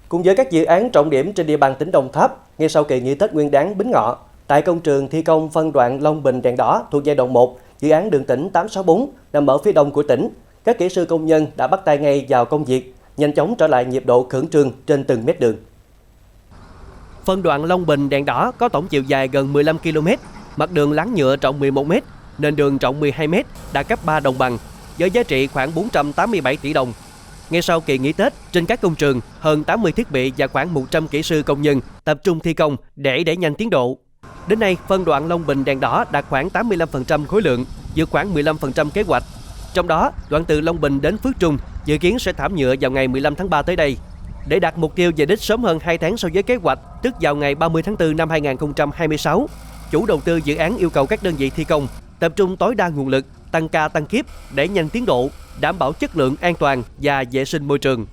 Cùng với các dự án trọng điểm trên địa bàn tỉnh Đồng Tháp, ngay sau kỳ nghỉ Tết Nguyên đán Bính Ngọ, tại công trường thi công phân đoạn Long Bình Đèn Đỏ thuộc giai đoạn 1, dự án đường tỉnh 864 nằm ở phía đông của tỉnh, các kỹ sư công nhân đã bắt tay ngay vào công việc, nhanh chóng trở lại nhịp độ khẩn trương trên từng mét đường. Phân đoạn Long Bình Đèn Đỏ có tổng chiều dài gần 15 km, mặt đường láng nhựa rộng 11 m, nền đường rộng 12 m, đạt cấp 3 đồng bằng, với giá trị khoảng 487 tỷ đồng. Ngay sau kỳ nghỉ Tết, trên các công trường, hơn 80 thiết bị và khoảng 100 kỹ sư công nhân tập trung thi công để đẩy nhanh tiến độ. Đến nay, phân đoạn Long Bình Đèn Đỏ đạt khoảng 85% khối lượng, vượt khoảng 15% kế hoạch. Trong đó, đoạn từ Long Bình đến Phước Trung dự kiến sẽ thảm nhựa vào ngày 15 tháng 3 tới đây. Để đạt mục tiêu về đích sớm hơn 2 tháng so với kế hoạch, tức vào ngày 30 tháng 4 năm 2026, chủ đầu tư dự án yêu cầu các đơn vị thi công tập trung tối đa nguồn lực, tăng ca tăng kíp để nhanh tiến độ, đảm bảo chất lượng an toàn và vệ sinh môi trường.